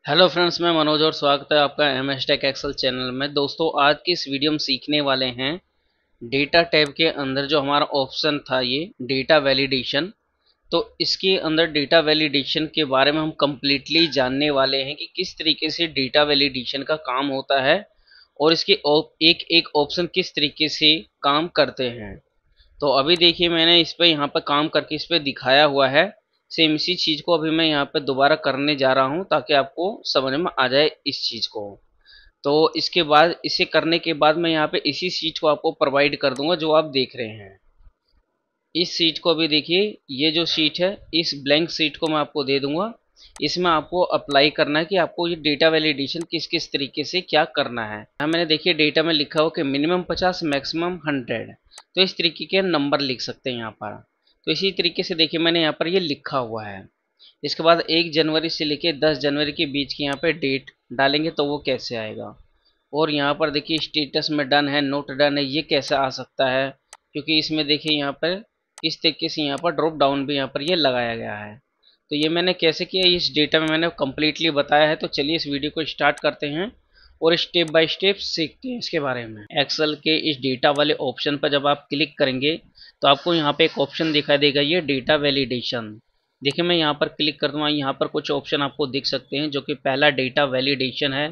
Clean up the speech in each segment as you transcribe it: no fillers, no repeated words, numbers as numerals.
Hello friends, मैं मनोज और स्वागत है आपका M S tech Excel channel में। दोस्तों, आज की इस वीडियो में सीखने वाले हैं डेटा टैब के अंदर जो हमारा ऑप्शन था ये डेटा वैलिडेशन। तो इसके अंदर डेटा वैलिडेशन के बारे में हम कम्प्लीटली जानने वाले हैं कि किस तरीके से डेटा वैलिडेशन का काम होता है और इसके एक एक ऑप्शन किस तरीके से काम करते हैं। तो अभी देखिए, मैंने इस पे यहाँ पर काम करके इस पे दिखाया हुआ है। सेम इसी चीज़ को अभी मैं यहाँ पे दोबारा करने जा रहा हूँ ताकि आपको समझ में आ जाए इस चीज़ को। तो इसके बाद इसे करने के बाद मैं यहाँ पे इसी सीट को आपको प्रोवाइड कर दूंगा जो आप देख रहे हैं। इस सीट को अभी देखिए, ये जो सीट है इस ब्लैंक सीट को मैं आपको दे दूंगा। इसमें आपको अप्लाई करना है कि आपको ये डेटा वैलिडेशन किस किस तरीके से क्या करना है। यहाँ मैंने देखिए डेटा में लिखा हो कि मिनिमम 50 मैक्सिमम 100। तो इस तरीके के नंबर लिख सकते हैं यहाँ पर। तो इसी तरीके से देखिए मैंने यहाँ पर ये लिखा हुआ है। इसके बाद 1 जनवरी से लेके 10 जनवरी के बीच की यहाँ पे डेट डालेंगे तो वो कैसे आएगा। और यहाँ पर देखिए स्टेटस में डन है नोट डन है, ये कैसे आ सकता है, क्योंकि इसमें देखिए यहाँ पर इस तरीके से यहाँ पर ड्रॉप डाउन भी यहाँ पर ये लगाया गया है। तो ये मैंने कैसे किया इस डेटा में मैंने कम्प्लीटली बताया है। तो चलिए इस वीडियो को स्टार्ट करते हैं और स्टेप बाय स्टेप सीखते हैं इसके बारे में। एक्सेल के इस डेटा वाले ऑप्शन पर जब आप क्लिक करेंगे तो आपको यहाँ पे एक ऑप्शन दिखाई देगा, ये डेटा वैलिडेशन। देखिए मैं यहाँ पर क्लिक कर दूँगा, यहाँ पर कुछ ऑप्शन आपको दिख सकते हैं जो कि पहला डेटा वैलिडेशन है,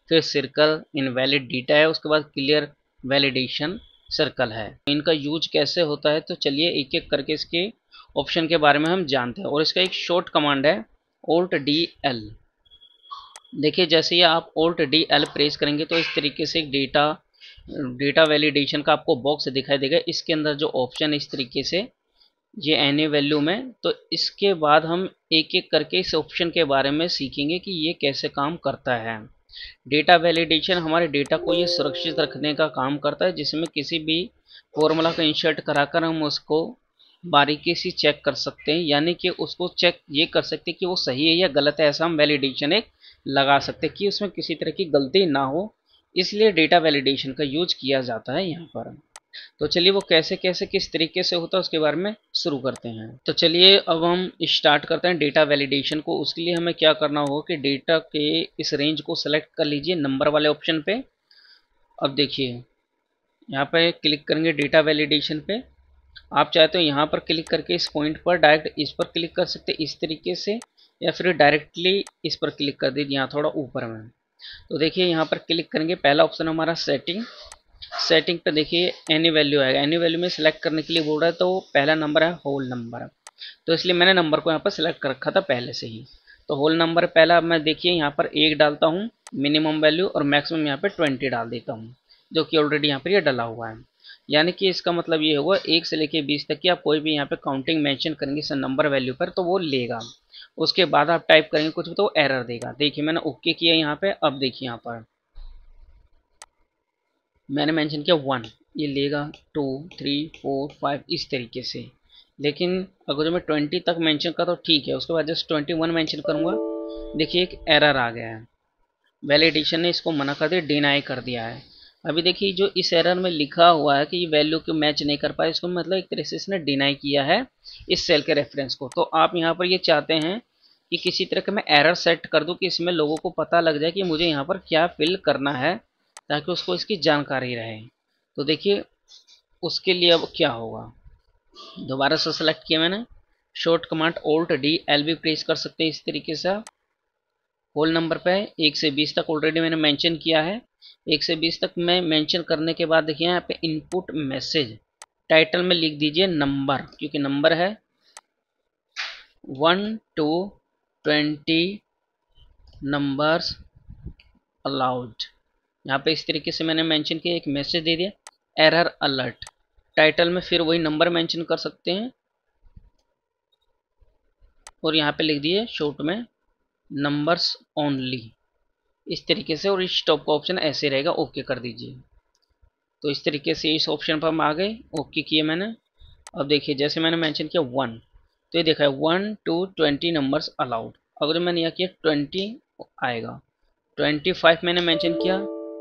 फिर सर्कल इनवैलिड डेटा है, उसके बाद क्लियर वैलिडेशन सर्कल है। इनका यूज कैसे होता है तो चलिए एक एक करके इसके ऑप्शन के बारे में हम जानते हैं। और इसका एक शॉर्ट कमांड है Alt D L। देखिए जैसे ही आप Alt D L प्रेस करेंगे तो इस तरीके से एक डेटा वैलिडेशन का आपको बॉक्स दिखाई देगा। इसके अंदर जो ऑप्शन है इस तरीके से ये एनी वैल्यू में। तो इसके बाद हम एक एक करके इस ऑप्शन के बारे में सीखेंगे कि ये कैसे काम करता है। डेटा वैलिडेशन हमारे डेटा को ये सुरक्षित रखने का काम करता है, जिसमें किसी भी फॉर्मूला को इंसर्ट कराकर हम उसको बारीकी से चेक कर सकते हैं, यानी कि उसको चेक ये कर सकते हैं कि वो सही है या गलत है। ऐसा हम वैलिडेशन एक लगा सकते हैं कि उसमें किसी तरह की गलती ना हो, इसलिए डेटा वैलिडेशन का यूज किया जाता है यहाँ पर। तो चलिए वो कैसे कैसे किस तरीके से होता है उसके बारे में शुरू करते हैं। तो चलिए अब हम स्टार्ट करते हैं डेटा वैलिडेशन को। उसके लिए हमें क्या करना होगा कि डेटा के इस रेंज को सेलेक्ट कर लीजिए नंबर वाले ऑप्शन पे। अब देखिए यहाँ पे क्लिक करेंगे डेटा वैलिडेशन पे। आप चाहे तो यहाँ पर क्लिक करके इस पॉइंट पर डायरेक्ट इस पर क्लिक कर सकते हैं इस तरीके से, या फिर डायरेक्टली इस पर क्लिक कर दीजिए यहाँ थोड़ा ऊपर में। तो देखिए यहाँ पर क्लिक करेंगे, पहला ऑप्शन हमारा सेटिंग। सेटिंग पे देखिए एनी वैल्यू आएगा। एनी वैल्यू में सिलेक्ट करने के लिए बोल रहा है, तो पहला नंबर है होल नंबर। तो इसलिए मैंने नंबर को यहाँ पर सिलेक्ट कर रखा था पहले से ही। तो होल नंबर पहला मैं देखिए यहाँ पर 1 डालता हूँ मिनिमम वैल्यू, और मैक्सिमम यहाँ पे 20 डाल देता हूँ, जो कि ऑलरेडी यहाँ पर ये डला हुआ है। यानी कि इसका मतलब ये होगा 1 से लेके 20 तक की आप कोई भी यहाँ पे काउंटिंग मेंशन करेंगे इस नंबर वैल्यू पर तो वो लेगा। उसके बाद आप टाइप करेंगे कुछ तो एरर देगा। देखिए मैंने ओके किया यहाँ पे। अब देखिए यहाँ पर मैंने मेंशन किया 1, ये लेगा 2 3 4 5 इस तरीके से। लेकिन अगर मैं 20 तक मेंशन कर तो ठीक है, उसके बाद जस्ट 21 मेंशन करूँगा, देखिए एक एरर आ गया है। वैलिडेशन ने इसको मना कर दिया, डिनाई कर दिया है। अभी देखिए जो इस एरर में लिखा हुआ है कि ये वैल्यू को मैच नहीं कर पाए, इसको मतलब एक तरह से इसने डिनाई किया है इस सेल के रेफरेंस को। तो आप यहाँ पर ये चाहते हैं कि किसी तरह का मैं एरर सेट कर दूं कि इसमें लोगों को पता लग जाए कि मुझे यहाँ पर क्या फिल करना है, ताकि उसको इसकी जानकारी रहे। तो देखिए उसके लिए अब क्या होगा, दोबारा से सेलेक्ट किया मैंने, short command Alt D L भी प्रेस कर सकते हैं इस तरीके से। होल नंबर पे 1 से 20 तक ऑलरेडी मैंने मेंशन किया है। 1 से 20 तक मैं मेंशन करने के बाद देखिए यहाँ पे इनपुट मैसेज टाइटल में लिख दीजिए नंबर, क्योंकि नंबर है 1 to 20 नंबर्स अलाउड। यहाँ पे इस तरीके से मैंने मेंशन किया, एक मैसेज दे दिया एरर अलर्ट। टाइटल में फिर वही नंबर मेंशन कर सकते हैं और यहाँ पे लिख दिए शॉर्ट में नंबर्स ओनली इस तरीके से, और इस टॉप का ऑप्शन ऐसे रहेगा, ओके कर दीजिए। तो इस तरीके से इस ऑप्शन पर हम आ गए, ओके किए मैंने। अब देखिए जैसे मैंने मेंशन किया 1, तो ये देखा है 1 to 20 नंबर्स अलाउड। अगर मैंने यहाँ किया 20 आएगा। 25 मैंने मेंशन किया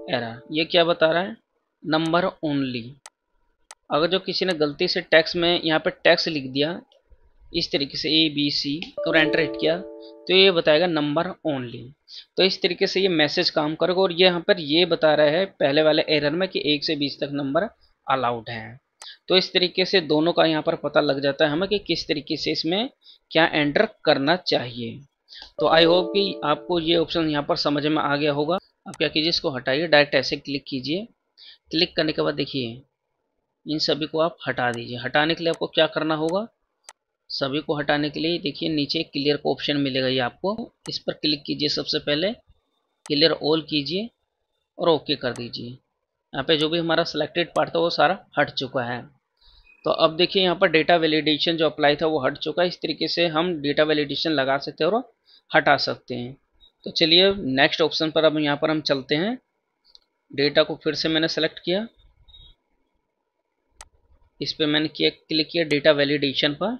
एरर, ये क्या बता रहा है नंबर ओनली। अगर जो किसी ने गलती से टैक्स में यहाँ पे टैक्स लिख दिया इस तरीके से ABC और एंटर हिट किया तो ये बताएगा नंबर ओनली। तो इस तरीके से ये मैसेज काम करेगा और ये यहाँ पर ये बता रहा है पहले वाले एरर में कि 1 से 20 तक नंबर अलाउड है। तो इस तरीके से दोनों का यहाँ पर पता लग जाता है हमें कि किस तरीके से इसमें क्या एंटर करना चाहिए। तो आई होप कि आपको ये ऑप्शन यहाँ पर समझ में आ गया होगा। आप क्या कीजिए, इसको हटाइए, डायरेक्ट ऐसे क्लिक कीजिए। क्लिक करने के बाद देखिए इन सभी को आप हटा दीजिए। हटाने के लिए आपको क्या करना होगा, सभी को हटाने के लिए देखिए नीचे क्लियर का ऑप्शन मिलेगा, ये आपको इस पर क्लिक कीजिए। सबसे पहले क्लियर ऑल कीजिए और ओके कर दीजिए। यहाँ पे जो भी हमारा सिलेक्टेड पार्ट था वो सारा हट चुका है। तो अब देखिए यहाँ पर डेटा वैलिडेशन जो अप्लाई था वो हट चुका है। इस तरीके से हम डेटा वैलिडेशन लगा सकते हैं और हटा सकते हैं। तो चलिए नेक्स्ट ऑप्शन पर अब यहाँ पर हम चलते हैं। डेटा को फिर से मैंने सेलेक्ट किया, इस पर मैंने क्लिक किया डेटा वैलिडेशन पर।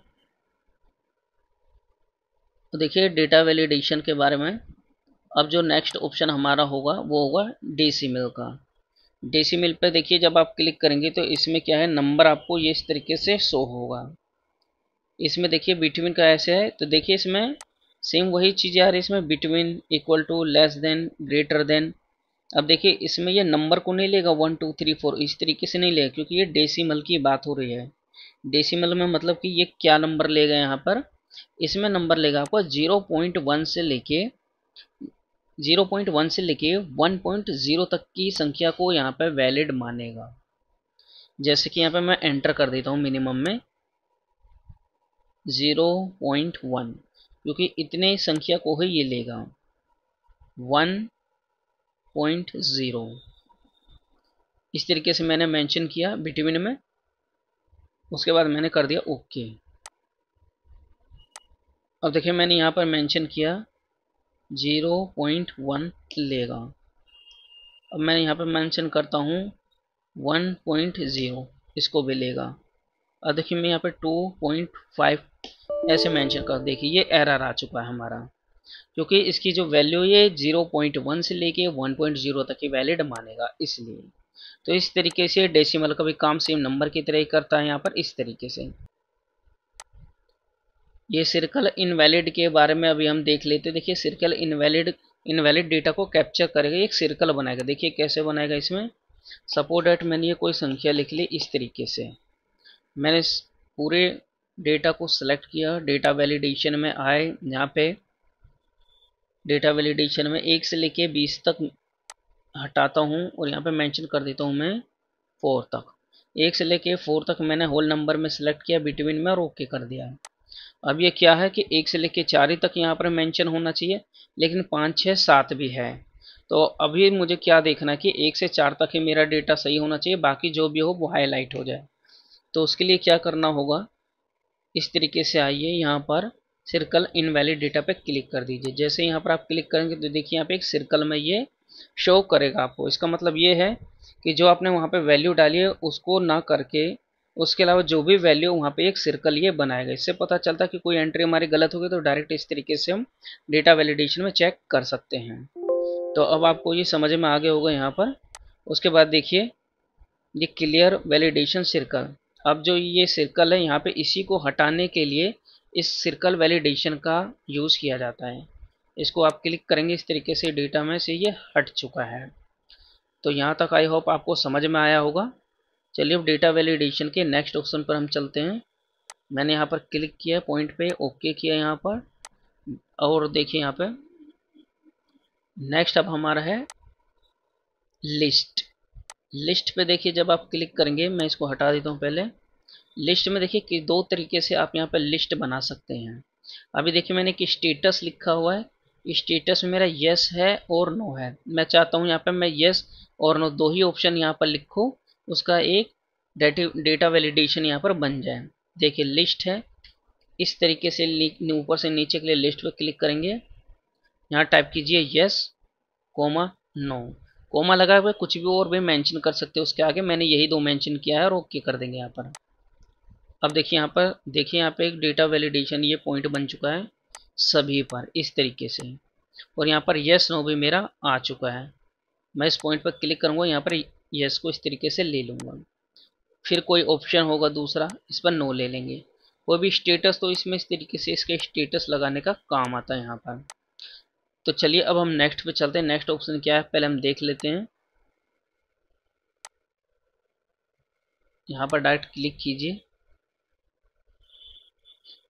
तो देखिए डेटा वैलिडेशन के बारे में अब जो नेक्स्ट ऑप्शन हमारा होगा वो होगा डेसिमल का। डेसिमल पे देखिए जब आप क्लिक करेंगे तो इसमें क्या है, नंबर आपको ये इस तरीके से शो होगा। इसमें देखिए बिटवीन का ऐसे है, तो देखिए इसमें सेम वही चीज़ आ रही है। इसमें between, equal to, less than, greater than. अब देखिए इसमें ये नंबर को नहीं लेगा 1 2 3 4 इस तरीके से नहीं लेगा, क्योंकि ये डेसिमल की बात हो रही है। डेसिमल में मतलब कि ये क्या नंबर लेगा यहाँ पर, इसमें नंबर लेगा आपको 0.1 से लेके 1.0 तक की संख्या को यहाँ पे वैलिड मानेगा। जैसे कि यहाँ पे मैं एंटर कर देता हूँ मिनिमम में 0.1, क्योंकि इतने संख्या को ही ये लेगा 1.0। इस तरीके से मैंने मेंशन किया बिटवीन में, उसके बाद मैंने कर दिया ओके। अब देखिए मैंने यहाँ पर मेंशन किया 0.1 लेगा। अब मैं यहाँ पर मेंशन करता हूँ 1.0, इसको भी लेगा। अब देखिए मैं यहाँ पे 2.5 ऐसे मेंशन कर, देखिए ये एरर आ चुका है हमारा, क्योंकि इसकी जो वैल्यू ये 0.1 से लेके 1.0 तक की वैलिड मानेगा इसलिए। तो इस तरीके से डेसिमल का भी काम सेम नंबर की तरह ही करता है यहाँ पर इस तरीके से। ये सर्कल इनवैलिड के बारे में अभी हम देख लेते हैं। देखिए सर्कल इनवैलिड डेटा को कैप्चर करेगा, एक सर्कल बनाएगा। देखिए कैसे बनाएगा, इसमें सपोज डेट मैंने ये कोई संख्या लिख ली इस तरीके से। मैंने पूरे डेटा को सिलेक्ट किया, डेटा वैलिडेशन में आए, यहाँ पे डेटा वैलिडेशन में 1 से लेके 20 तक हटाता हूँ और यहाँ पे मेंशन कर देता हूँ मैं 4 तक। 1 से लेके 4 तक मैंने होल नंबर में सिलेक्ट किया बिटवीन में और ओके कर दिया। अब ये क्या है कि 1 से लेके 4 ही तक यहाँ पर मेंशन होना चाहिए, लेकिन 5 6 7 भी है। तो अभी मुझे क्या देखना है कि 1 से 4 तक ही मेरा डेटा सही होना चाहिए, बाकी जो भी हो वो हाईलाइट हो जाए। तो उसके लिए क्या करना होगा, इस तरीके से आइए यहाँ पर सर्कल इनवैलिड डेटा पे क्लिक कर दीजिए। जैसे यहाँ पर आप क्लिक करेंगे तो देखिए यहाँ पे एक सर्कल में ये शो करेगा आपको। इसका मतलब ये है कि जो आपने वहाँ पे वैल्यू डाली है उसको ना करके उसके अलावा जो भी वैल्यू वहाँ पे एक सर्कल ये बनाएगा। इससे पता चलता है कि कोई एंट्री हमारी गलत हो गई तो डायरेक्ट इस तरीके से हम डेटा वैलिडेशन में चेक कर सकते हैं। तो अब आपको ये समझ में आ गया होगा यहाँ पर। उसके बाद देखिए ये क्लियर वैलिडेशन सर्कल, अब जो ये सर्कल है यहाँ पे इसी को हटाने के लिए इस सर्कल वैलिडेशन का यूज़ किया जाता है। इसको आप क्लिक करेंगे इस तरीके से डेटा में से ये हट चुका है। तो यहाँ तक आई होप आपको समझ में आया होगा। चलिए अब डेटा वैलिडेशन के नेक्स्ट ऑप्शन पर हम चलते हैं। मैंने यहाँ पर क्लिक किया पॉइंट पे, ओके किया यहाँ पर, और देखिए यहाँ पे नेक्स्ट अब हमारा है लिस्ट। लिस्ट पे देखिए जब आप क्लिक करेंगे, मैं इसको हटा देता हूँ पहले। लिस्ट में देखिए कि 2 तरीके से आप यहाँ पर लिस्ट बना सकते हैं। अभी देखिए मैंने कि स्टेटस लिखा हुआ है, स्टेटस में मेरा यस है और नो है। मैं चाहता हूँ यहाँ पे मैं यस और नो 2 ही ऑप्शन यहाँ पर लिखूँ, उसका एक डेटा वैलिडेशन यहाँ पर बन जाए। देखिए लिस्ट है, इस तरीके से ऊपर से नीचे के लिए लिस्ट पर क्लिक करेंगे। यहाँ टाइप कीजिए यस कोमा नो, कोमा लगा हुआ कुछ भी और भी मेंशन कर सकते हो उसके आगे, मैंने यही 2 मेंशन किया है और ओके कर देंगे यहाँ पर। अब देखिए यहाँ पे एक डेटा वैलिडेशन ये पॉइंट बन चुका है सभी पर इस तरीके से, और यहाँ पर यस नो भी मेरा आ चुका है। मैं इस पॉइंट पर क्लिक करूँगा, यहाँ पर यस को इस तरीके से ले लूँगा। फिर कोई ऑप्शन होगा दूसरा, इस पर नो ले लेंगे। कोई भी स्टेटस तो इसमें इस तरीके से इसके स्टेटस लगाने का काम आता है यहाँ पर। तो चलिए अब हम नेक्स्ट पे चलते हैं। नेक्स्ट ऑप्शन क्या है पहले हम देख लेते हैं। यहाँ पर डायरेक्ट क्लिक कीजिए,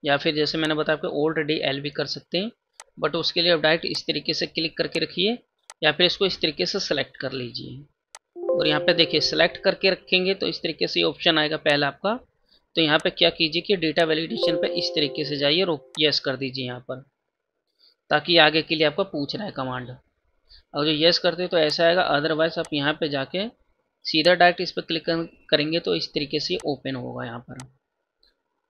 या फिर जैसे मैंने बताया आपको ऑल्ट DL भी कर सकते हैं, बट उसके लिए आप डायरेक्ट इस तरीके से क्लिक करके रखिए, या फिर इसको इस तरीके से सेलेक्ट कर लीजिए। और यहाँ पे देखिए सेलेक्ट करके रखेंगे तो इस तरीके से ऑप्शन आएगा पहला आपका। तो यहाँ पे क्या कीजिए कि डेटा वैलिडेशन पे इस तरीके से जाइए और यस कर दीजिए यहाँ पर, ताकि आगे के लिए आपका पूछ रहा है कमांड। और जो यस करते हैं तो ऐसा आएगा, अदरवाइज आप यहाँ पे जाके सीधा डायरेक्ट इस पर क्लिक करेंगे तो इस तरीके से ओपन होगा यहाँ पर।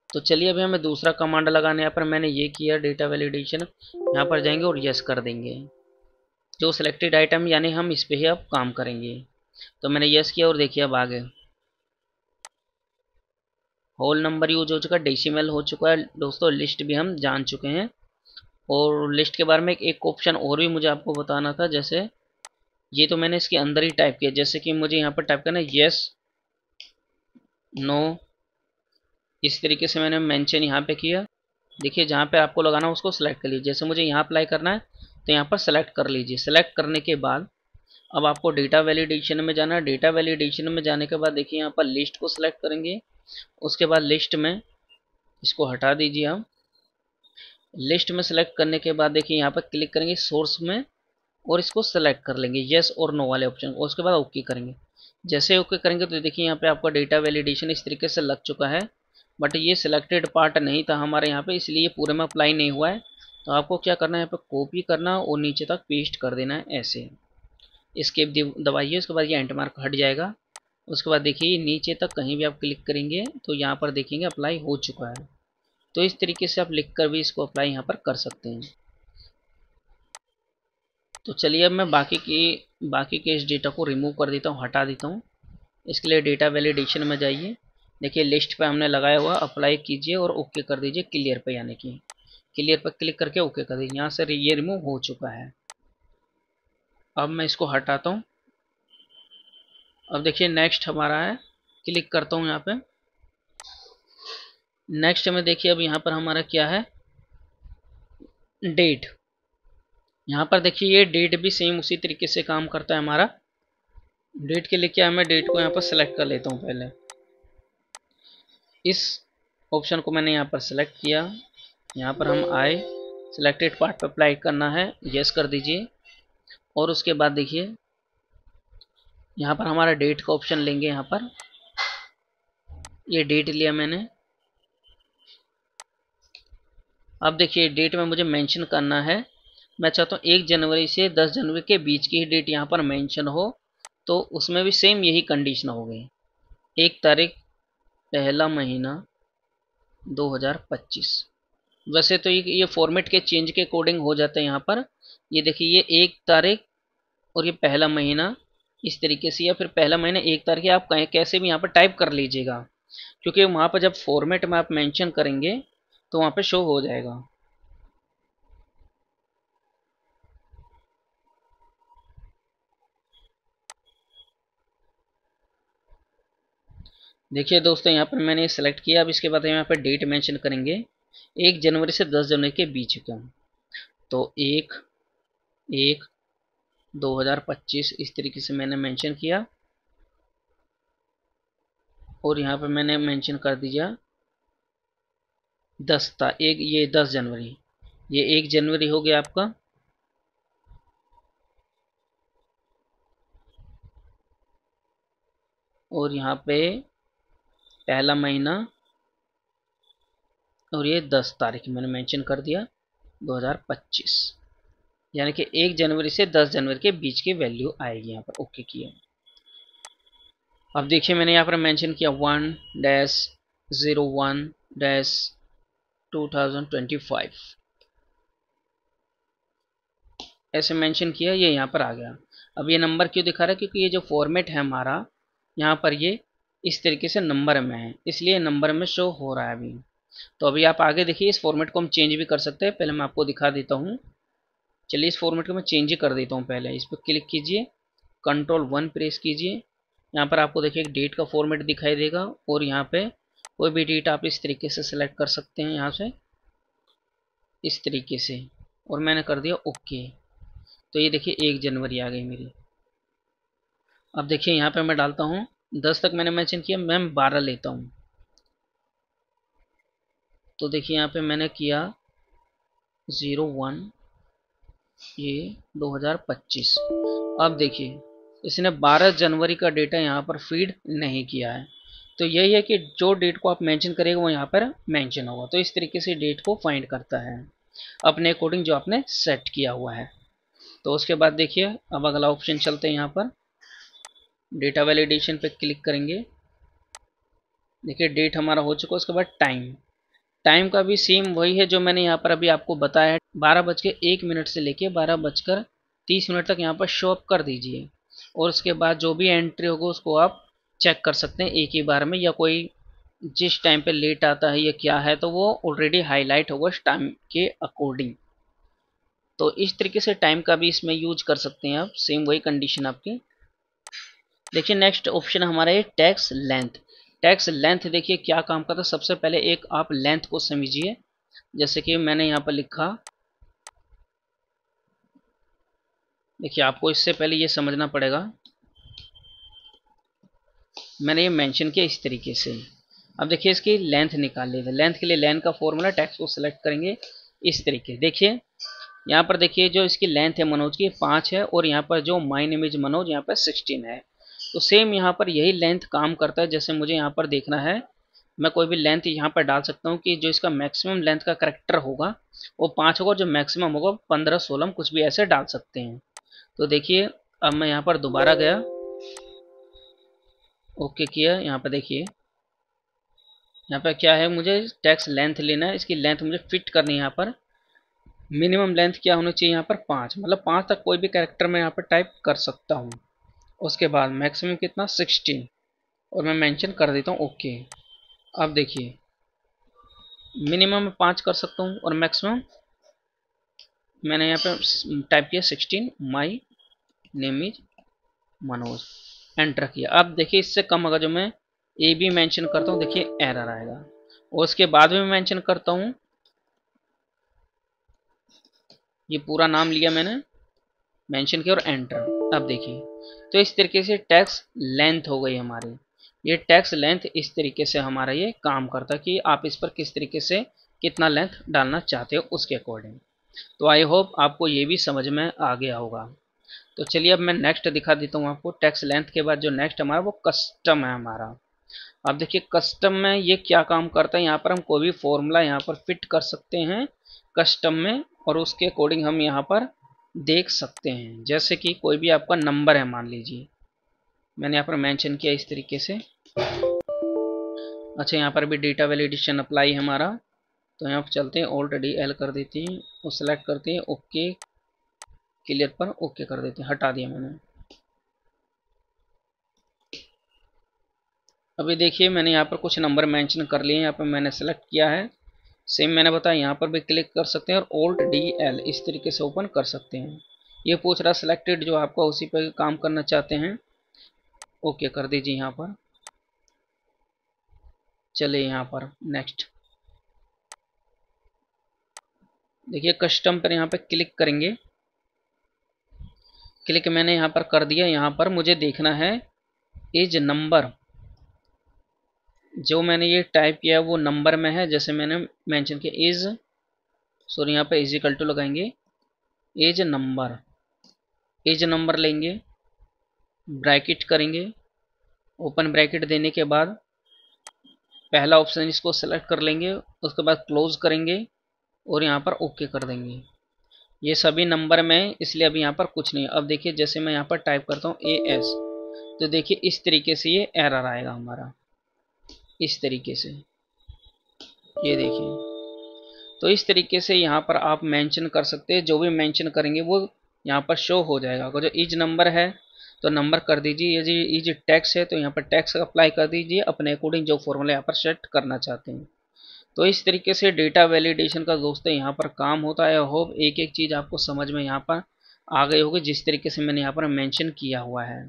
तो चलिए अभी हमें दूसरा कमांड लगाना है। यहाँ पर मैंने ये किया डेटा वैलिडेशन, यहाँ पर जाएंगे और यस कर देंगे। जो सिलेक्टेड आइटम यानी हम इस पर ही अब काम करेंगे। तो मैंने यस किया और देखिए अब आगे होल नंबर यूज हो चुका है, डेसिमल हो चुका है दोस्तों, लिस्ट भी हम जान चुके हैं। और लिस्ट के बारे में एक ऑप्शन और भी मुझे आपको बताना था। जैसे ये तो मैंने इसके अंदर ही टाइप किया, जैसे कि मुझे यहाँ पर टाइप करना है यस नो, इस तरीके से मैंने मेंशन यहाँ पे किया। देखिए जहाँ पे आपको लगाना है उसको सेलेक्ट कर लीजिए। जैसे मुझे यहाँ अप्लाई करना है तो यहाँ पर सेलेक्ट कर लीजिए। सेलेक्ट करने के बाद अब आपको डेटा वैलिडेशन में जाना है। डेटा वैलिडेशन में जाने के बाद देखिए यहाँ पर लिस्ट को सिलेक्ट करेंगे। उसके बाद लिस्ट में इसको हटा दीजिए हम। लिस्ट में सेलेक्ट करने के बाद देखिए यहाँ पर क्लिक करेंगे सोर्स में और इसको सेलेक्ट कर लेंगे यस और नो वाले ऑप्शन को। उसके बाद ओके करेंगे। जैसे ओके करेंगे तो देखिए यहाँ पे आपका डेटा वैलिडेशन इस तरीके से लग चुका है, बट ये सिलेक्टेड पार्ट नहीं था हमारे यहाँ पे, इसलिए पूरे में अप्लाई नहीं हुआ है। तो आपको क्या करना है, यहाँ पे कॉपी करना और नीचे तक पेस्ट कर देना है ऐसे। एस्केप दबाइए, उसके बाद ये एंटर मार्क हट जाएगा। उसके बाद देखिए नीचे तक कहीं भी आप क्लिक करेंगे तो यहाँ पर देखेंगे अप्लाई हो चुका है। तो इस तरीके से आप लिख कर भी इसको अप्लाई यहाँ पर कर सकते हैं। तो चलिए अब मैं बाकी के इस डेटा को रिमूव कर देता हूँ, हटा देता हूँ। इसके लिए डेटा वैलिडेशन में जाइए। देखिए लिस्ट पे हमने लगाया हुआ, अप्लाई कीजिए और ओके कर दीजिए क्लियर पे, यानी कि क्लियर पर क्लिक करके ओके कर दीजिए। यहाँ से ये रिमूव हो चुका है। अब मैं इसको हटाता हूँ। अब देखिए नेक्स्ट हमारा है, क्लिक करता हूँ यहाँ पे। नेक्स्ट में देखिए अब यहाँ पर हमारा क्या है, डेट। यहाँ पर देखिए ये डेट भी सेम उसी तरीके से काम करता है हमारा। डेट के लिए क्या है, मैं डेट को यहाँ पर सेलेक्ट कर लेता हूँ पहले। इस ऑप्शन को मैंने यहाँ पर सेलेक्ट किया। यहाँ पर हम आए, सिलेक्टेड पार्ट पर अप्लाई करना है, यस कर दीजिए। और उसके बाद देखिए यहाँ पर हमारा डेट का ऑप्शन लेंगे। यहाँ पर ये डेट लिया मैंने। अब देखिए डेट में मुझे मेंशन करना है, मैं चाहता हूँ 1 जनवरी से 10 जनवरी के बीच की ही डेट यहाँ पर मेंशन हो। तो उसमें भी सेम यही कंडीशन हो गई, 1 तारीख पहला महीना 2025। वैसे तो ये फॉर्मेट के चेंज के अकॉर्डिंग हो जाता है यहाँ पर। ये देखिए ये 1 तारीख और ये पहला महीना इस तरीके से, या फिर पहला महीना 1 तारीख, आप कहीं कैसे भी यहाँ पर टाइप कर लीजिएगा, क्योंकि वहाँ पर जब फॉर्मेट में आप मेंशन करेंगे तो वहाँ पे शो हो जाएगा। देखिए दोस्तों यहाँ पर मैंने सेलेक्ट किया। अब इसके बाद यहाँ पर डेट मेंशन करेंगे 1 जनवरी से 10 जनवरी के बीच का। तो 1/1/2025 इस तरीके से मैंने मेंशन किया। और यहाँ पर मैंने मेंशन कर दिया 10 जनवरी। ये 1 जनवरी हो गया आपका। और यहाँ पे पहला महीना और ये 10 तारीख मैंने मेंशन कर दिया 2025, यानी कि 1 जनवरी से 10 जनवरी के बीच की वैल्यू आएगी। यहाँ पर ओके किया। अब देखिए मैंने यहाँ पर मेंशन किया 1-01-2025 ऐसे मेंशन किया, ये यहाँ पर आ गया। अब ये नंबर क्यों दिखा रहा है, क्योंकि ये जो फॉर्मेट है हमारा यहाँ पर ये इस तरीके से नंबर में है, इसलिए नंबर में शो हो रहा है अभी। तो अभी आप आगे देखिए इस फॉर्मेट को हम चेंज भी कर सकते हैं। पहले मैं आपको दिखा देता हूँ। चलिए इस फॉर्मेट को मैं चेंज ही कर देता हूँ। पहले इस पर क्लिक कीजिए, Ctrl+1 प्रेस कीजिए। यहाँ पर आपको देखिए एक डेट का फॉर्मेट दिखाई देगा और यहाँ पे कोई भी डेट आप इस तरीके से सिलेक्ट कर सकते हैं यहाँ से, इस तरीके से, और मैंने कर दिया ओके। तो ये देखिए 1 जनवरी आ गई मेरी। अब देखिए यहाँ पे मैं डालता हूँ 10 तक मैंने मेंशन किया, मैं 12 लेता हूँ। तो देखिए यहाँ पे मैंने किया 01 ये 2025। अब देखिए इसने 12 जनवरी का डेटा यहाँ पर फीड नहीं किया है। तो यही है कि जो डेट को आप मेंशन करेंगे वो यहाँ पर मेंशन होगा। तो इस तरीके से डेट को फाइंड करता है अपने अकॉर्डिंग जो आपने सेट किया हुआ है। तो उसके बाद देखिए अब अगला ऑप्शन चलते हैं, यहाँ पर डेटा वैलिडेशन पे क्लिक करेंगे। देखिए डेट हमारा हो चुका है। उसके बाद टाइम का भी सेम वही है जो मैंने यहाँ पर अभी आपको बताया है। 12:01 से लेके 12:30 तक यहाँ पर शो अप कर दीजिए, और उसके बाद जो भी एंट्री होगा उसको आप चेक कर सकते हैं एक ही बार में, या कोई जिस टाइम पे लेट आता है या क्या है तो वो ऑलरेडी हाईलाइट होगा उस टाइम के अकॉर्डिंग। तो इस तरीके से टाइम का भी इसमें यूज कर सकते हैं आप, सेम वही कंडीशन आपकी। देखिए नेक्स्ट ऑप्शन हमारा है टैक्स लेंथ। टैक्स लेंथ देखिए क्या काम करता है। सबसे पहले एक आप लेंथ को समझिए, जैसे कि मैंने यहाँ पर लिखा, देखिए आपको इससे पहले ये समझना पड़ेगा, मैंने ये मेंशन किया इस तरीके से। अब देखिए इसकी लेंथ निकाल लेते हैं। लेंथ के लिए लेंथ का फॉर्मूला, टैक्स को सिलेक्ट करेंगे इस तरीके। देखिए यहाँ पर देखिए जो इसकी लेंथ है मनोज की 5 है, और यहाँ पर जो माय नेम इज मनोज यहाँ पर 16 है। तो सेम यहाँ पर यही लेंथ काम करता है। जैसे मुझे यहाँ पर देखना है, मैं कोई भी लेंथ यहाँ पर डाल सकता हूँ कि जो इसका मैक्सिमम लेंथ का करेक्टर होगा वो 5 होगा, जो मैक्सिमम होगा 15, 16 कुछ भी ऐसे डाल सकते हैं। तो देखिए अब मैं यहाँ पर दोबारा गया, ओके किया। यहाँ पर देखिए यहाँ पर क्या है, मुझे टैक्स लेंथ लेना है, इसकी लेंथ मुझे फिट करनी है। यहाँ पर मिनिमम लेंथ क्या होनी चाहिए, यहाँ पर 5, मतलब 5 तक कोई भी कैरेक्टर मैं यहाँ पर टाइप कर सकता हूँ। उसके बाद मैक्सिमम कितना 16, और मैं मेंशन कर देता हूँ ओके। अब देखिए मिनिमम मैं 5 कर सकता हूँ, और मैक्सिमम मैंने यहाँ पे टाइप किया 16, my name is Manoj, enter किया। अब देखिए इससे कम अगर जो मैं ए बी मेंशन करता हूँ देखिए एरर आएगा, और उसके बाद में मेंशन करता हूँ, ये पूरा नाम लिया मैंने, मेंशन किया और एंटर। अब देखिए तो इस तरीके से टैक्स लेंथ हो गई हमारी। ये टैक्स लेंथ इस तरीके से हमारा ये काम करता है कि आप इस पर किस तरीके से कितना लेंथ डालना चाहते हो उसके अकॉर्डिंग। तो आई होप आपको ये भी समझ में आ गया होगा। तो चलिए अब मैं नेक्स्ट दिखा देता हूँ आपको। टैक्स लेंथ के बाद जो नेक्स्ट हमारा वो कस्टम है हमारा। अब देखिए कस्टम में ये क्या काम करता है, यहाँ पर हम कोई भी फॉर्मूला यहाँ पर फिट कर सकते हैं कस्टम में, और उसके अकॉर्डिंग हम यहाँ पर देख सकते हैं। जैसे कि कोई भी आपका नंबर है, मान लीजिए मैंने यहाँ पर मेंशन किया इस तरीके से। अच्छा यहाँ पर भी डेटा वैलिडेशन अप्लाई है हमारा, तो यहाँ पर चलते हैं, ऑलरेडी एल कर देते हैं और सेलेक्ट करते हैं ओके, क्लियर पर ओके कर देते हैं, हटा दिया मैंने। अभी देखिए मैंने यहाँ पर कुछ नंबर मेंशन कर लिए, यहाँ पर मैंने सेलेक्ट किया है। सेम मैंने बताया यहाँ पर भी क्लिक कर सकते हैं, और ऑल्ट डी एल इस तरीके से ओपन कर सकते हैं। ये पूछ रहा सिलेक्टेड जो आपका उसी पर काम करना चाहते हैं, ओके कर दीजिए यहाँ पर। चलिए यहाँ पर नेक्स्ट देखिए कस्टम पर यहाँ पर क्लिक करेंगे। क्लिक मैंने यहाँ पर कर दिया। यहाँ पर मुझे देखना है एज नंबर, जो मैंने ये टाइप किया वो नंबर में है। जैसे मैंने मेंशन किया एज, सॉरी यहाँ पे इज इक्वल टू लगाएंगे एज नंबर, एज नंबर लेंगे, ब्रैकेट करेंगे, ओपन ब्रैकेट देने के बाद पहला ऑप्शन इसको सेलेक्ट कर लेंगे, उसके बाद क्लोज करेंगे और यहाँ पर ओके कर देंगे। ये सभी नंबर में, इसलिए अभी यहाँ पर कुछ नहीं। अब देखिए जैसे मैं यहाँ पर टाइप करता हूँ ए एस, तो देखिए इस तरीके से ये एरर आएगा हमारा, इस तरीके से, ये देखिए। तो इस तरीके से यहाँ पर आप मेंशन कर सकते हैं, जो भी मेंशन करेंगे वो यहाँ पर शो हो जाएगा। अगर जो इज नंबर है तो नंबर कर दीजिए, यदि इज टैक्स है तो यहाँ पर टैक्स अप्लाई कर दीजिए अपने अकॉर्डिंग, जो फॉर्मूला यहाँ पर सेट करना चाहते हैं। तो इस तरीके से डेटा वैलिडेशन का दोस्तों यहाँ पर काम होता है। होप एक एक चीज़ आपको समझ में यहाँ पर आ गई होगी, जिस तरीके से मैंने यहाँ पर मेंशन किया हुआ है।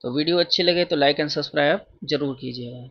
तो वीडियो अच्छी लगे तो लाइक एंड सब्सक्राइब जरूर कीजिएगा।